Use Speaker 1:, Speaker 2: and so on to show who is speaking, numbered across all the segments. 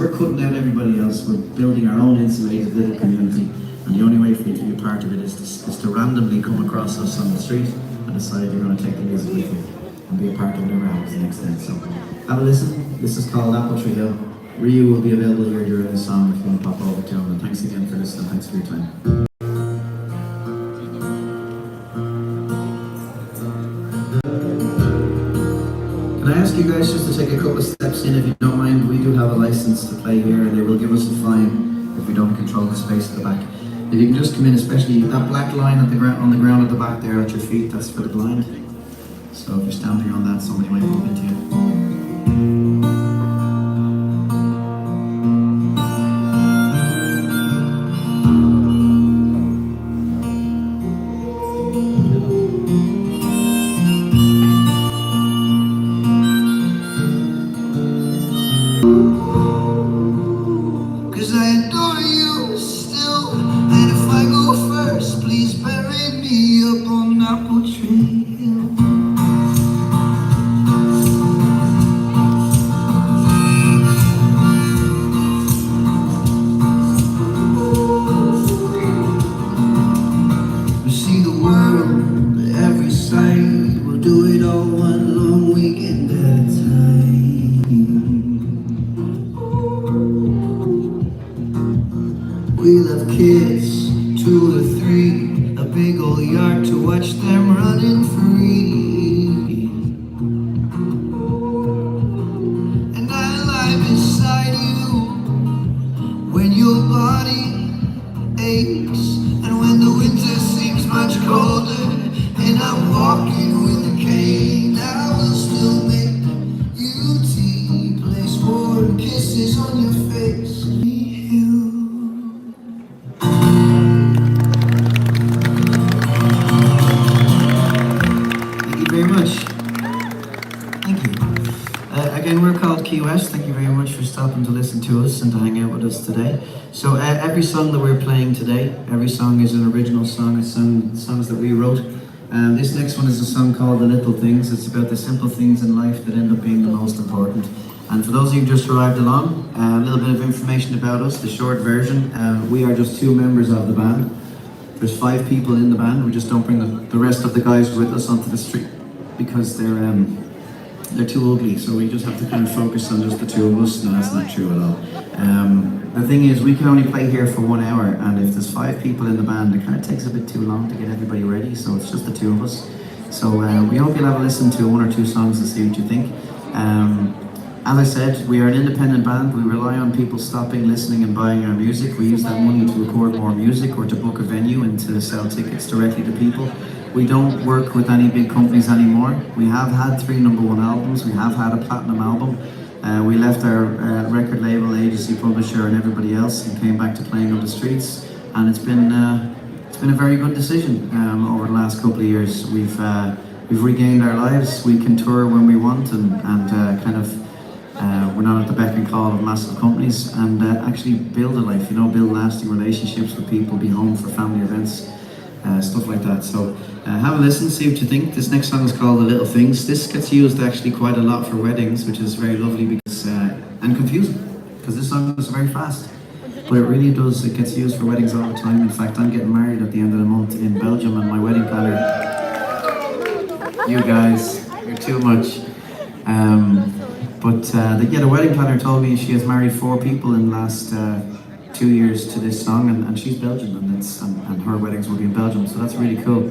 Speaker 1: we're cutting out everybody else. We're building our own insulated little community, and the only way for you to be a part of it is to randomly come across us on the street and decide you're going to take the music with you and be a part of whatever happens the next day. So have a listen. This is called Apple Tree Hill. Ryu will be available here during the song if you want to pop over to him. And thanks again for listening. Thanks for your time. Can I ask you guys just to take a couple of steps in, if you don't mind? We do have a license to play here, and they will give us a fine if we don't control the space at the back. If you can just come in, especially that black line at the on the ground at the back there at your feet, that's for the blind. So if you're standing on that, somebody might bump into you.
Speaker 2: We'll have kids, 2 or 3, a big old yard to watch them running free. And I lie beside you when your body aches, and when the winter seems much colder, and I'm walking with a cane. I will still make you tea, place warm kisses on your face.
Speaker 1: Again, we're called Key West. Thank you very much for stopping to listen to us and to hang out with us today. So every song that we're playing today, every song is an original song. It's songs that we wrote. This next one is a song called The Little Things. It's about the simple things in life that end up being the most important. And for those of you who just arrived along, a little bit of information about us, the short version. We are just 2 members of the band. There's 5 people in the band. We just don't bring the rest of the guys with us onto the street because they're too ugly, so we just have to kind of focus on just the 2 of us. No, that's not true at all. The thing is, we can only play here for 1 hour, and if there's 5 people in the band, it kind of takes a bit too long to get everybody ready, so it's just the 2 of us. So we hope you'll have a listen to 1 or 2 songs and see what you think. As I said, we are an independent band. We rely on people stopping, listening and buying our music. We use that money to record more music or to book a venue and to sell tickets directly to people. We don't work with any big companies anymore. We have had 3 #1 albums. We have had a platinum album. We left our record label, agency, publisher and everybody else and came back to playing on the streets. And it's been a very good decision over the last couple of years. We've regained our lives. We can tour when we want and we're not at the beck and call of massive companies, and actually build a life, build lasting relationships with people, be home for family events. Stuff like that. So have a listen, see what you think. This next song is called The Little Things. This gets used actually quite a lot for weddings, which is very lovely because and confusing, because this song is very fast. But it really does, it gets used for weddings all the time. In fact, I'm getting married at the end of the month in Belgium, and my wedding planner, you guys, you're too much. The wedding planner told me she has married 4 people in the last 2 years to this song, and she's Belgian, and her weddings will be in Belgium, so that's really cool.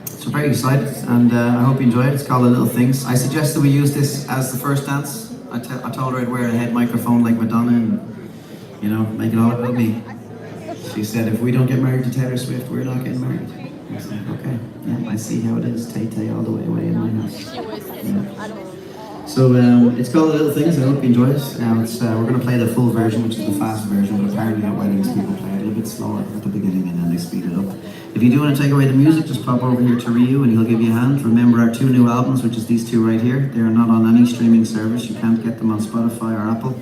Speaker 1: So very excited, and I hope you enjoy it. It's called The Little Things. I suggested we use this as the first dance. I told her I'd wear a head microphone like Madonna and, make it all about me. She said, if we don't get married to Taylor Swift, we're not getting married. I said, okay, yeah, I see how it is. Tay-Tay all the way away in my house. Yeah. So it's called The Little Things. I hope you enjoy it. We're going to play the full version, which is the fast version, but apparently at weddings people play it a little bit slower at the beginning and then they speed it up. If you do want to take away the music, just pop over here to Ryu and he'll give you a hand. Remember our 2 new albums, which is these 2 right here. They are not on any streaming service. You can't get them on Spotify or Apple.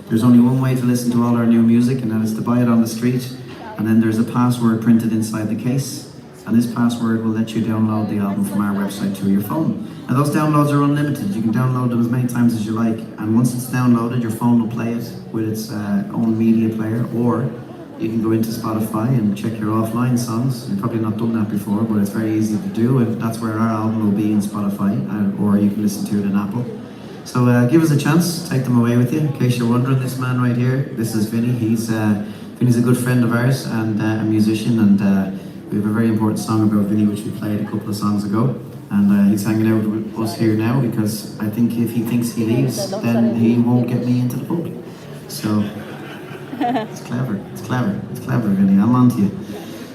Speaker 1: There's only one way to listen to all our new music, and that is to buy it on the street. And then there's a password printed inside the case. and this password will let you download the album from our website to your phone. Now those downloads are unlimited. You can download them as many times as you like, and once it's downloaded, your phone will play it with its own media player, or you can go into Spotify and check your offline songs. You've probably not done that before, but it's very easy to do, and that's where our album will be in Spotify, or you can listen to it in Apple. So give us a chance, take them away with you. In case you're wondering, this man right here, this is Vinny. Vinny's a good friend of ours and a musician, and we have a very important song about Vinny which we played a couple of songs ago. And he's hanging out with us here now because I think if he thinks he leaves, then he won't get me into the pub. So it's clever, Vinny. I'm on to you.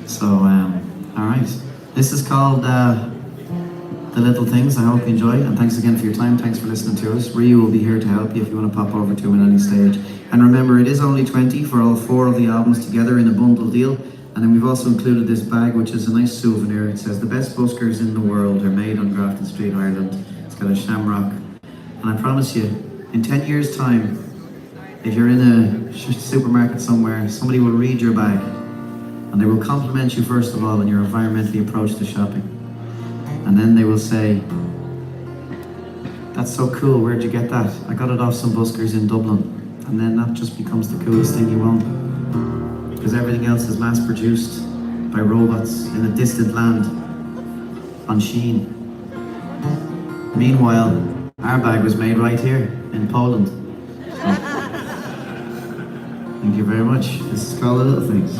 Speaker 1: So, all right. This is called The Little Things. I hope you enjoy, and thanks again for your time. Thanks for listening to us. Ryu will be here to help you if you want to pop over to him at any stage. And remember, it is only 20 for all 4 of the albums together in a bundle deal. And then we've also included this bag, which is a nice souvenir. It says, "The best buskers in the world are made on Grafton Street, Ireland." It's got a shamrock. And I promise you, in 10 years' time, if you're in a supermarket somewhere, somebody will read your bag. And they will compliment you, first of all, on your environmentally approach to shopping. And then they will say, "That's so cool, where'd you get that?" "I got it off some buskers in Dublin." And then that just becomes the coolest thing you own. Because everything else is mass produced by robots in a distant land on Shein. Meanwhile, our bag was made right here in Poland. So, thank you very much. This is called The Little Things.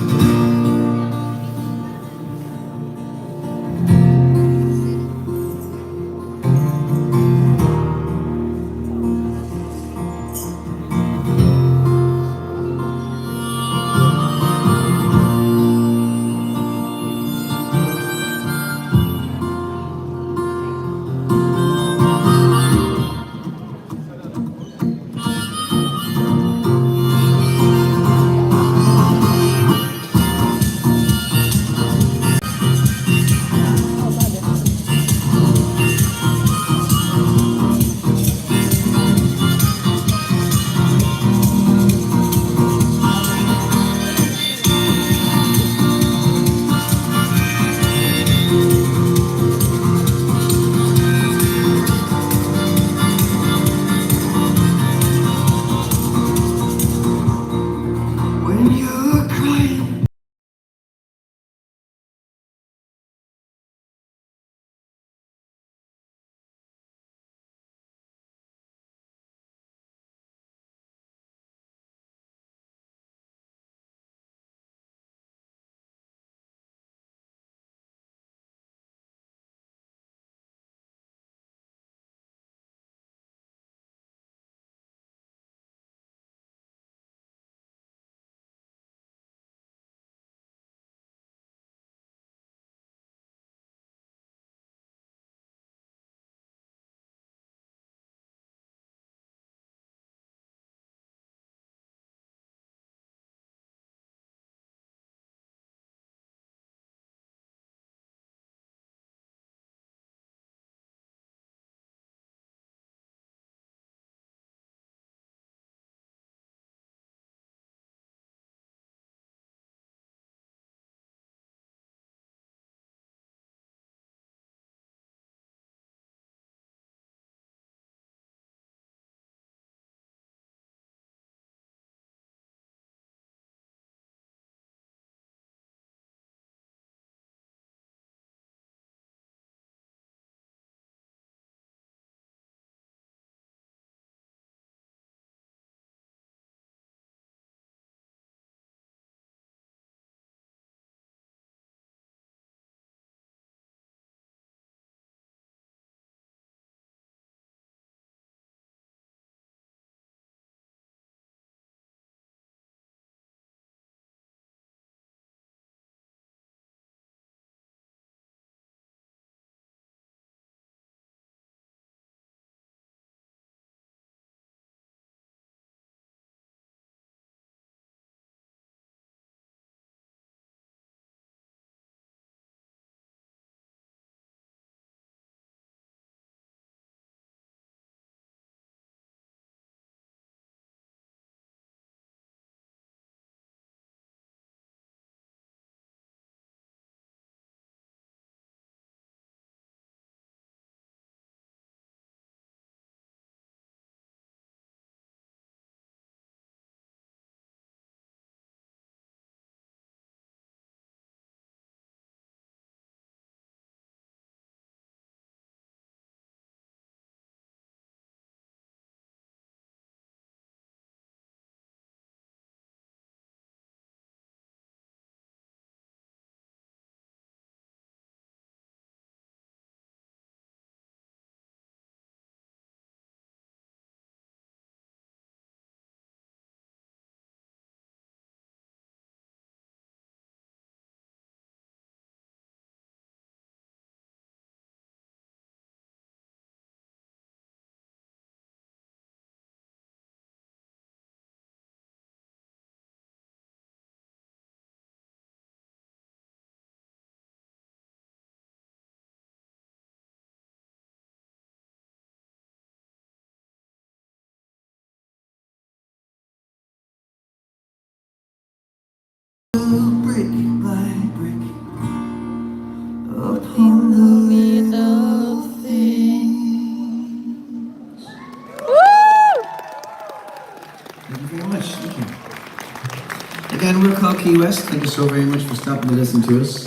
Speaker 1: again, we're called Key West. Thank you so very much for stopping to listen to us.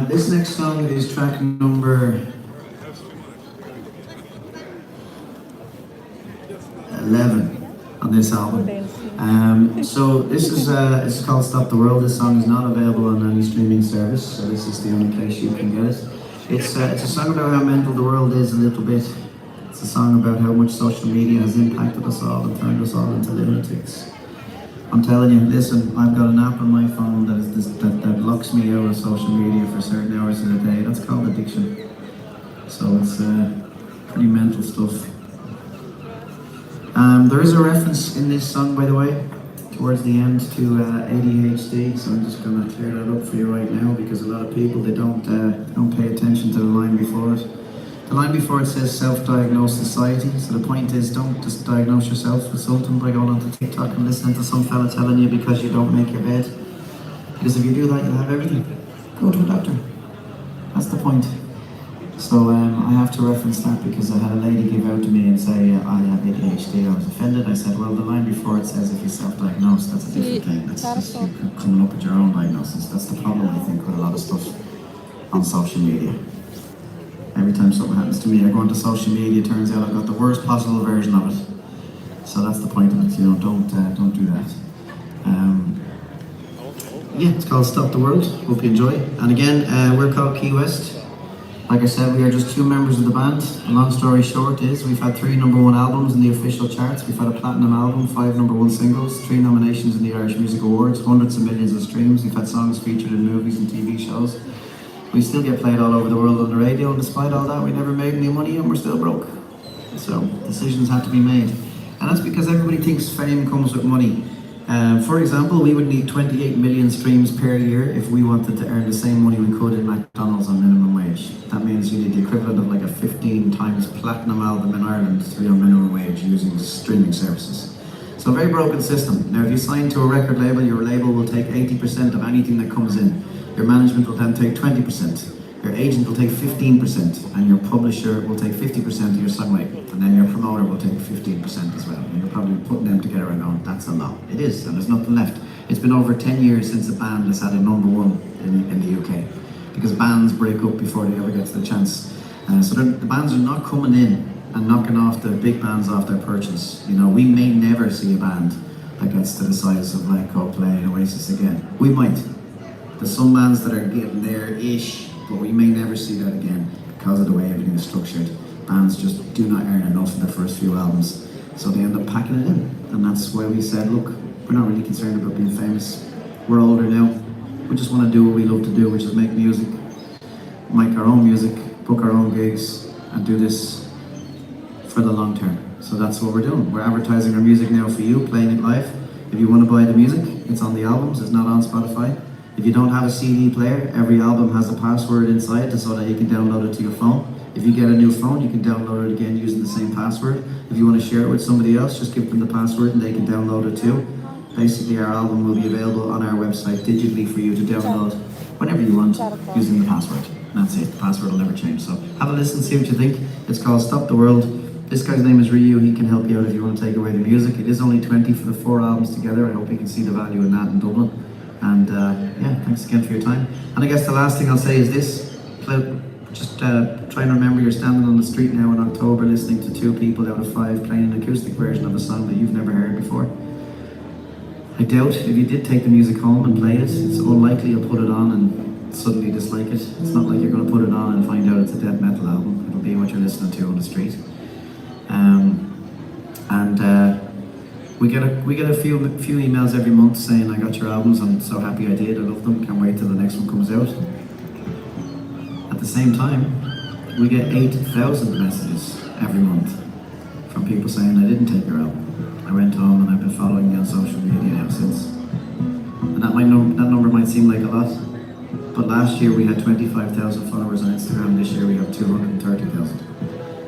Speaker 1: This next song is track number 11 on this album. So this is it's called Stop the World. This song is not available on any streaming service, so this is the only place you can get it. It's a song about how mental the world is a little bit. It's a song about how much social media has impacted us all and turned us all into lunatics. I'm telling you, listen, I've got an app on my phone that locks me out of social media for certain hours of the day. That's called addiction. So it's pretty mental stuff. There is a reference in this song, by the way, towards the end to ADHD. So I'm just going to clear that up for you right now, because a lot of people, they don't pay attention to the line before it. The line before it says self-diagnosed society. So the point is, don't just diagnose yourself with something by going onto TikTok and listening to some fella telling you because you don't make your bed. Because if you do that, you'll have everything. Go to a doctor. That's the point. So I have to reference that because I had a lady give out to me and say, I have ADHD. I was offended. I said, well, the line before it says if you're self-diagnosed, that's a different thing. That's just you coming up with your own diagnosis. That's the problem, I think, with a lot of stuff on social media. Every time something happens to me, I go into social media, it turns out I've got the worst possible version of it. So that's the point of it, you know, don't do that. Yeah, it's called Stop the World. Hope you enjoy. And again, we're called Key West. Like I said, we are just two members of the band. A long story short is we've had 3 #1 albums in the official charts. We've had a platinum album, 5 #1 singles, 3 nominations in the Irish Music Awards, hundreds of millions of streams. We've had songs featured in movies and TV shows. We still get played all over the world on the radio, and despite all that, we never made any money and we're still broke. So decisions had to be made. And that's because everybody thinks fame comes with money. For example, we would need 28 million streams per year if we wanted to earn the same money we could in McDonald's on minimum wage. That means you need the equivalent of like a 15 times platinum album in Ireland to be on minimum wage using streaming services. So a very broken system. Now if you sign to a record label, your label will take 80% of anything that comes in. Your management will then take 20%. Your agent will take 15%, and your publisher will take 50% of your songwriting, and then your promoter will take 15% as well. And you're probably putting them together and going, that's a lot. It is, and there's nothing left. It's been over 10 years since a band has had a #1 in the UK, because bands break up before they ever get to the chance. So the bands are not coming in and knocking off the big bands off their perches. You know, we may never see a band that gets to the size of like Coldplay and Oasis again. We might. There's some bands that are getting there-ish, but we may never see that again because of the way everything is structured. Bands just do not earn enough in their first few albums, so they end up packing it in. And that's why we said, look, we're not really concerned about being famous. We're older now. We just want to do what we love to do, which is make music, make our own music, book our own gigs, and do this for the long term. So that's what we're doing. We're advertising our music now for you, playing it live. If you want to buy the music, it's on the albums, it's not on Spotify. If you don't have a CD player, every album has a password inside so that you can download it to your phone. If you get a new phone, you can download it again using the same password. If you want to share it with somebody else, just give them the password and they can download it too. Basically, our album will be available on our website digitally for you to download whenever you want using the password. And that's it. The password will never change. So have a listen, see what you think. It's called Stop the World. This guy's name is Ryu. He can help you out if you want to take away the music. It is only 20 for the 4 albums together. I hope you can see the value in that in Dublin. And yeah, thanks again for your time. And I guess the last thing I'll say is this. Just try and remember you're standing on the street now in October listening to 2 people out of 5 playing an acoustic version of a song that you've never heard before. I doubt if you did take the music home and play it, it's unlikely you'll put it on and suddenly dislike it. It's not like you're going to put it on and find out it's a death metal album. It'll be what you're listening to on the street. We get a few emails every month saying I got your albums, I'm so happy I did, I love them, can't wait till the next one comes out. At the same time, we get 8,000 messages every month from people saying I didn't take your album. I went home and I've been following you on social media now since. And that number might seem like a lot, but last year we had 25,000 followers on Instagram, this year we have 230,000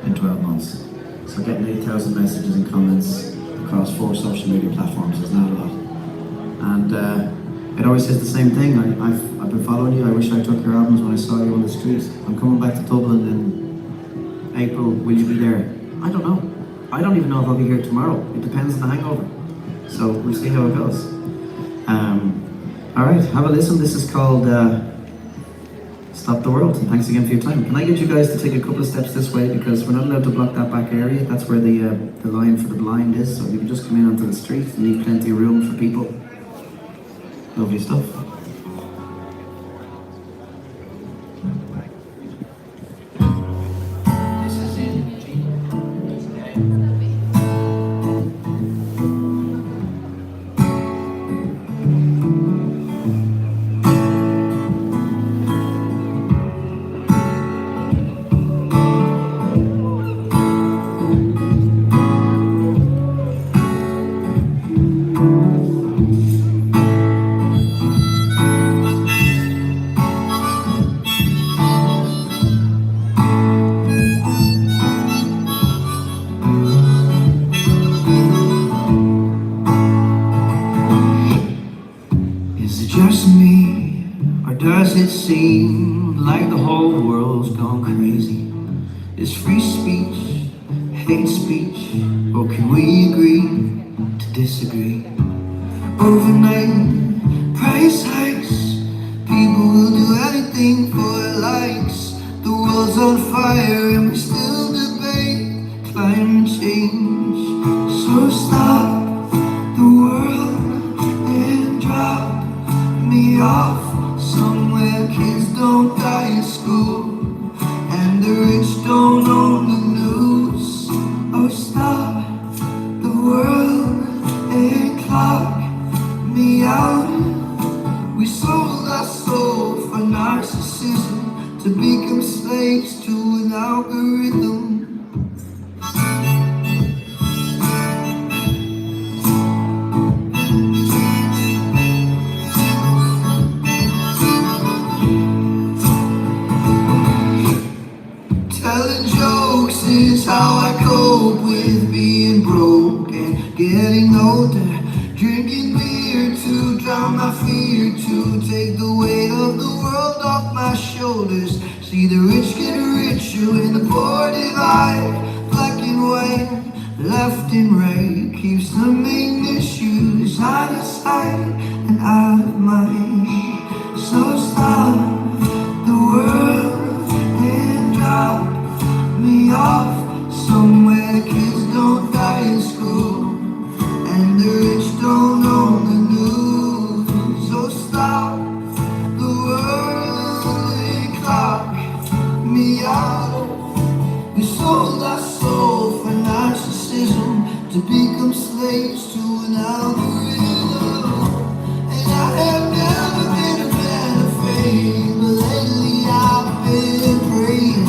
Speaker 1: in 12 months. So getting 8,000 messages and comments across 4 social media platforms is not a lot. And it always says the same thing. I've been following you. I wish I took your albums when I saw you on the street. I'm coming back to Dublin in April. Will you be there? I don't know. I don't even know if I'll be here tomorrow. It depends on the hangover. So we'll see how it goes. All right, have a listen. This is called Stop the World. And thanks again for your time. Can I get you guys to take a couple of steps this way, because we're not allowed to block that back area. That's where the line for the blind is. So you can just come in onto the street and leave plenty of room for people. Lovely stuff. Is it just me, or does it seem like the whole world's gone crazy? Is free speech hate speech, or can we agree to disagree? Overnight price hikes, people will do anything for likes. The world's on fire and we still debate climate change. So stop the world and drop me off somewhere kids don't die in school and the rich don't own the news. Oh, stop the world and clock me out. We sold our soul for narcissism to become slaves to an algorithm. Telling jokes is how I cope with being broke and getting older. Drinking beer to drown my fear, to take the weight of the world off my shoulders. See the rich get richer and the poor divide. Black and white, left and right, keeps the main issues out of sight and out of mind. So stop the world and drop me off somewhere kids don't die in school and the rich don't own the news. So stop the world and clock me out. We sold our soul for narcissism to become slaves to an algorithm. And I have never been a fan of fame, but lately I've been praying.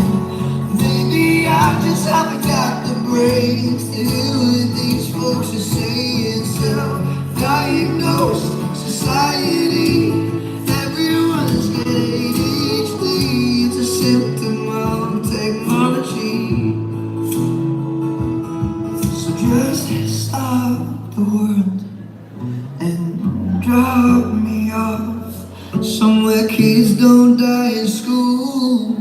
Speaker 1: Maybe I just haven't got the brains to deal with these folks are saying. Self-diagnosed society, everyone's getting ADHD. It's a symptom of technology. So just stop the world and drop me off somewhere kids don't die in school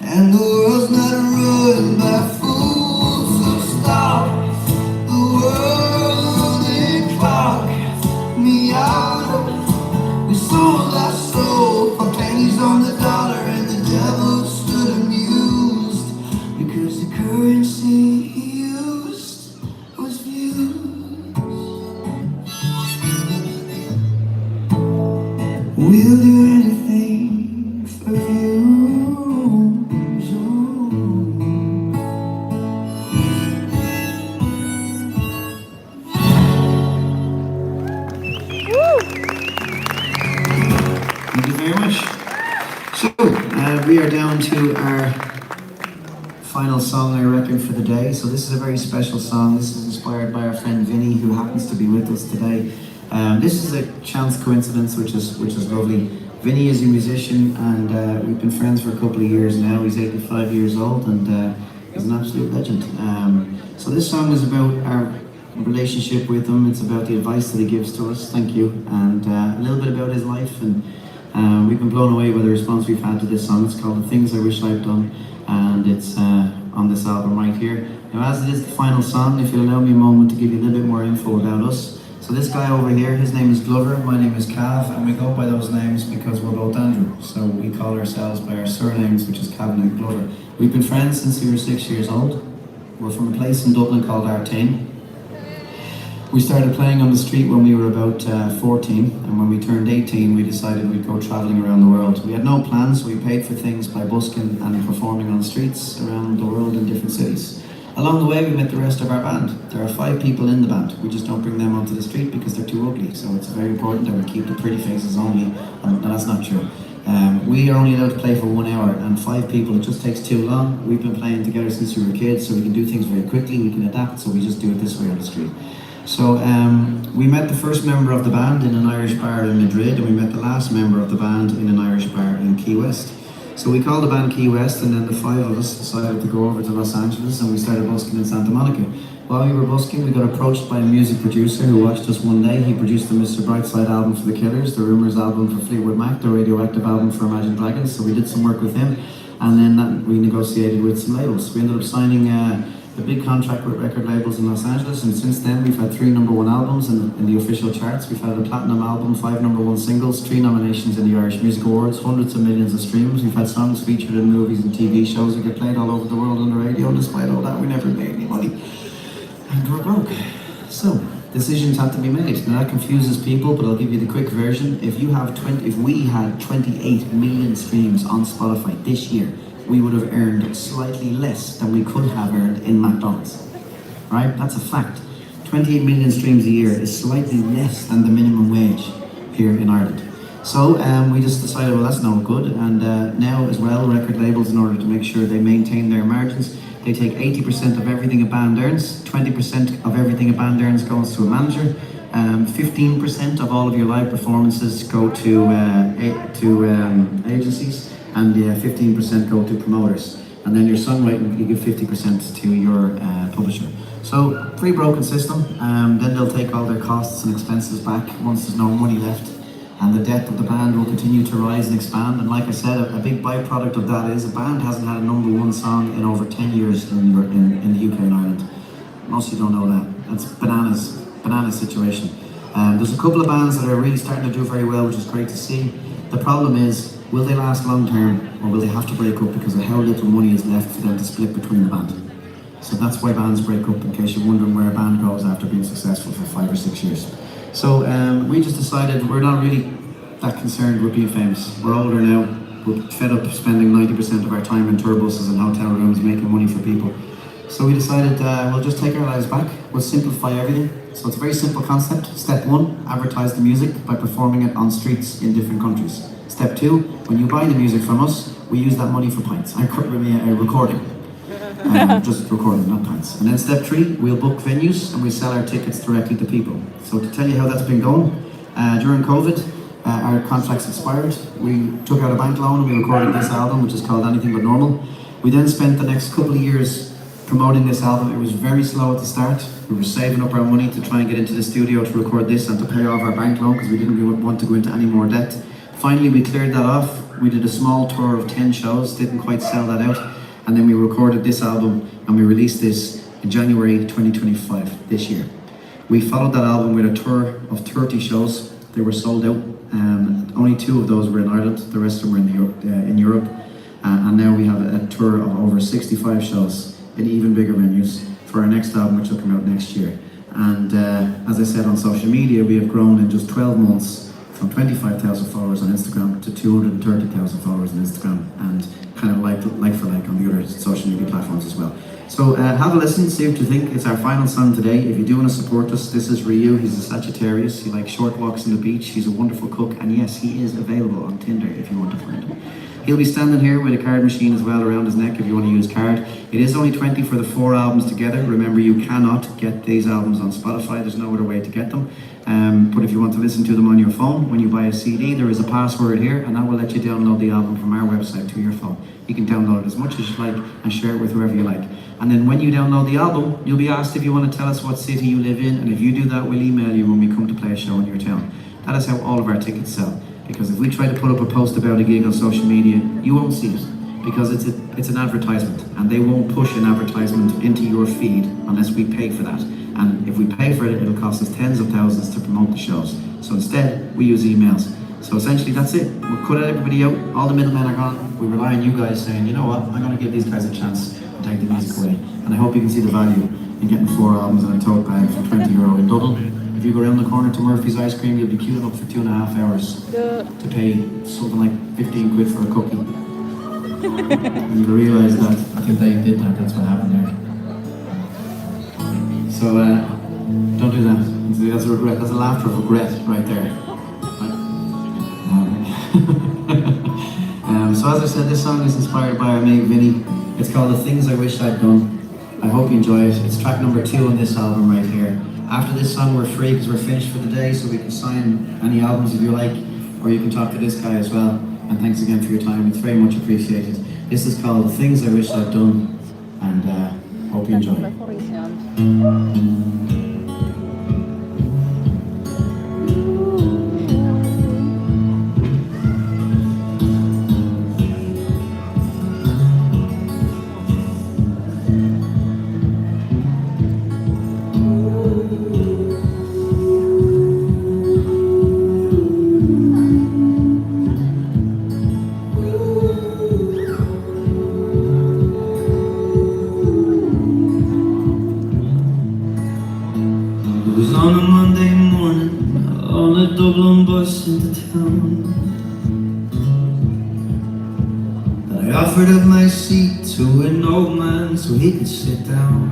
Speaker 1: and the world's not run by fools. So stop the world and clock me out. We sold our soul for pennies on the dollar and the devil stood amused because the currency he used was views. We'll do anything for you. Thank you very much. So, we are down to our final song, I reckon, for the day. So this is a very special song. This is inspired by our friend Vinny, who happens to be with us today. This is a chance coincidence, which is lovely. Vinny is a musician, and we've been friends for a couple of years now. He's 85 years old, and he's an absolute legend. So this song is about our relationship with him. It's about the advice that he gives to us. Thank you, and a little bit about his life. And we've been blown away by the response we've had to this song. It's called "The Things I Wish I'd Done," and it's on this album right here. Now, as it is the final song, if you'll allow me a moment to give you a little bit more info about us. So this guy over here, his name is Glover, my name is Cav, and we go by those names because we're both Andrew. So we call ourselves by our surnames, which is Cavan and Glover. We've been friends since we were 6 years old. We're from a place in Dublin called Artane. We started playing on the street when we were about 14, and when we turned 18 we decided we'd go travelling around the world. We had no plans, we paid for things by busking and performing on streets around the world in different cities. Along the way we met the rest of our band. There are 5 people in the band. We just don't bring them onto the street because they're too ugly, so it's very important that we keep the pretty faces only. No, that's not true. We are only allowed to play for 1 hour, and 5 people, it just takes too long. We've been playing together since we were kids, so we can do things very quickly, we can adapt, so we just do it this way on the street. So we met the first member of the band in an Irish bar in Madrid, and we met the last member of the band in an Irish bar in Key West. So we called the band Key West, and then the 5 of us decided to go over to Los Angeles, and we started busking in Santa Monica. While we were busking, we got approached by a music producer who watched us one day. He produced the Mr. Brightside album for The Killers, the Rumours album for Fleetwood Mac, the Radioactive album for Imagine Dragons, so we did some work with him, and then we negotiated with some labels. We ended up signing a big contract with record labels in Los Angeles, and since then we've had 3 #1 albums in the official charts. We've had a platinum album, 5 #1 singles, 3 nominations in the Irish Music Awards, hundreds of millions of streams. We've had songs featured in movies and TV shows that get played all over the world on the radio. Despite all that, we never made any money, and we're broke. So decisions have to be made. Now that confuses people, but I'll give you the quick version. If we had 28 million streams on Spotify this year, we would have earned slightly less than we could have earned in McDonald's. Right? That's a fact. 28 million streams a year is slightly less than the minimum wage here in Ireland. So we just decided, well, that's no good. And now as well, record labels, in order to make sure they maintain their margins, they take 80% of everything a band earns, 20% of everything a band earns goes to a manager, 15% of all of your live performances go to agencies, and 15% go to promoters. And then your songwriting, you give 50% to your publisher. So, free broken system. Then they'll take all their costs and expenses back once there's no money left. And the debt of the band will continue to rise and expand. And like I said, a big byproduct of that is a band hasn't had a #1 song in over 10 years in the UK and Ireland. Most of you don't know that. That's banana situation. There's a couple of bands that are really starting to do very well, which is great to see. The problem is, will they last long term, or will they have to break up because of how little money is left for them to split between the band? So that's why bands break up, in case you're wondering where a band goes after being successful for 5 or 6 years. So we just decided we're not really that concerned with being famous. We're older now, we're fed up spending 90% of our time in tour buses and hotel rooms making money for people. So we decided we'll just take our lives back, we'll simplify everything. So it's a very simple concept. Step 1, advertise the music by performing it on streets in different countries. Step 2, when you buy the music from us, we use that money for pints. Recording. Just recording, not pints. And then step 3, we'll book venues and we sell our tickets directly to people. So to tell you how that's been going, during COVID, our contracts expired. We took out a bank loan and we recorded this album, which is called Anything But Normal. We then spent the next couple of years promoting this album. It was very slow at the start. We were saving up our money to try and get into the studio to record this and to pay off our bank loan because we didn't want to go into any more debt. Finally, we cleared that off. We did a small tour of 10 shows, didn't quite sell that out, and then we recorded this album and we released this in January 2025, this year. We followed that album with a tour of 30 shows. They were sold out. Only 2 of those were in Ireland, the rest of them were in Europe. And now we have a tour of over 65 shows in even bigger venues for our next album, which will come out next year. And as I said, on social media, we have grown in just 12 months from 25,000 followers on Instagram to 230,000 followers on Instagram, and kind of like for like on the other social media platforms as well. So have a listen, see what you think. It's our final song today. If you do want to support us, this is Ryu. He's a Sagittarius. He likes short walks on the beach. He's a wonderful cook, and yes, he is available on Tinder if you want to find him. He'll be standing here with a card machine as well around his neck if you want to use card. It is only 20 for the 4 albums together. Remember, you cannot get these albums on Spotify. There's no other way to get them. But if you want to listen to them on your phone, when you buy a CD, there is a password here, and that will let you download the album from our website to your phone. You can download it as much as you like and share it with whoever you like. And then when you download the album, you'll be asked if you want to tell us what city you live in, and if you do that, we'll email you when we come to play a show in your town. That is how all of our tickets sell. Because if we try to put up a post about a gig on social media, you won't see it, because it's an advertisement, and they won't push an advertisement into your feed unless we pay for that. And if we pay for it, it'll cost us tens of thousands to promote the shows. So instead, we use emails. So essentially, that's it. We'll cut everybody out. All the middlemen are gone. We rely on you guys saying, you know what, I'm going to give these guys a chance to take the music away. And I hope you can see the value in getting 4 albums and a tote bag for €20 in Dublin. If you go around the corner to Murphy's Ice Cream, you'll be queuing up for 2.5 hours to pay something like 15 quid for a cookie. And you'll realise that I think they did that. That's what happened there. So don't do that. That's a regret. That's a laughter of regret right there. So as I said, this song is inspired by our mate Vinny. It's called The Things I Wish I'd Done. I hope you enjoy it. It's track number 2 on this album right here. After this song we're free because we're finished for the day, so we can sign any albums if you like, or you can talk to this guy as well. And thanks again for your time. It's very much appreciated. This is called The Things I Wish I'd Done, and hope you enjoy it. It was on a Monday morning, on a Dublin bus into town, that I offered up my seat to an old man so he could sit down.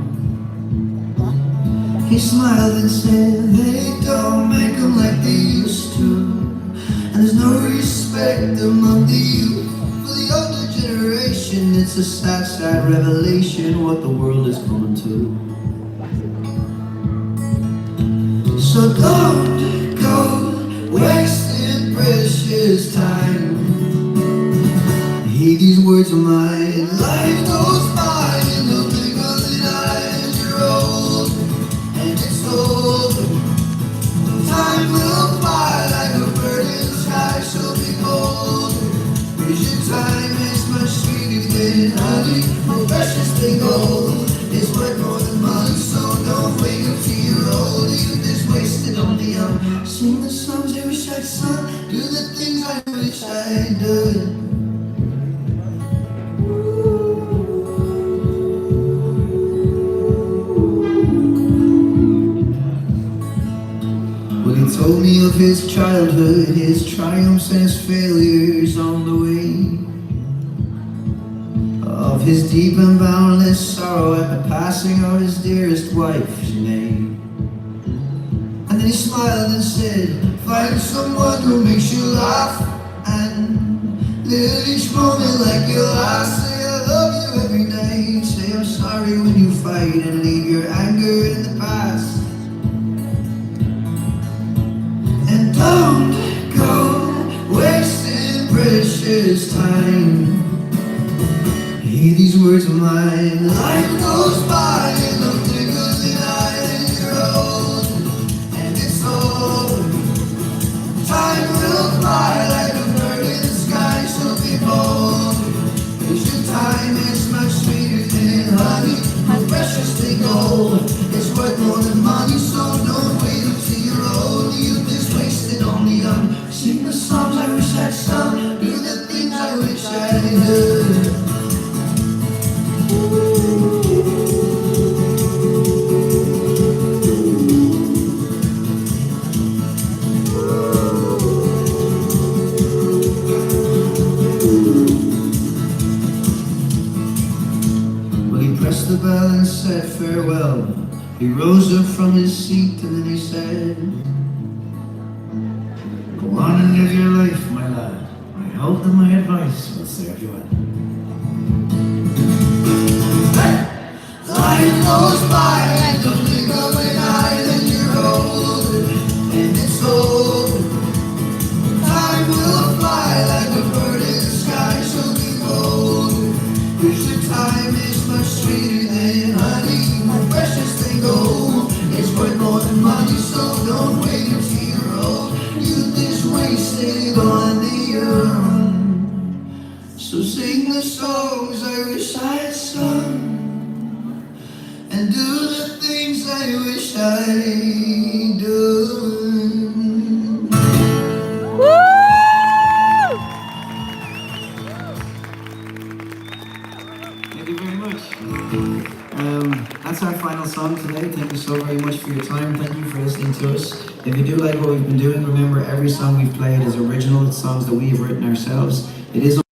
Speaker 1: He smiled and said, they don't make them like they used to, and there's no respect among the youth for the older generation. It's a sad, sad revelation what the world is coming to. So don't go wasting precious time. Heed these words of mine. Life goes by in the blink of an eye. You're old and it's over. Time will fly like a bird in the sky. So be bold. Your time is much sweeter than honey. More precious than gold. It's worth more than money. So don't wait until you're old. Wasted on the young. Sing the songs I wish I'd sung. Do the things I wish I'd done. Well, he told me of his childhood, his triumphs and his failures on the way, of his deep and boundless sorrow at the passing of his dearest wife, Sinead. And then he smiled and said, find someone who makes you laugh and live each moment like your last. Say I love you every night. Say I'm sorry when you fight and leave your anger in the past. And don't go wasting precious time. Hear these words of mine. Life goes by in the blink of an eye. And you're old. Time will fly like a bird in the sky, so be bold. Cause your time is much sweeter than honey, more precious than gold. It's worth more than money, so don't wait until you're old. Youth is wasted on the young. Sing the songs I wish I'd sung, do the things I wish I'd done. The bell and said farewell. He rose up from his seat and then he said, go on and live your life, my lad. I hope that my advice will serve you well. Hey! Life goes by like the blink of an eye. Then you're old and it's over. Time will fly like a bird in the sky, so be bold. Cause your time is much sweeter than honey, more precious than gold. It's worth more than money, so don't wait until you're old. Youth is wasted on the young. So sing the songs I wish I had sung,
Speaker 2: and do the things I wish I'd done.
Speaker 1: Thank you very much. That's our final song today. Thank you so very much for your time. Thank you for listening to us. If you do like what we've been doing, remember every song we've played is original. It's songs that we've written ourselves. It is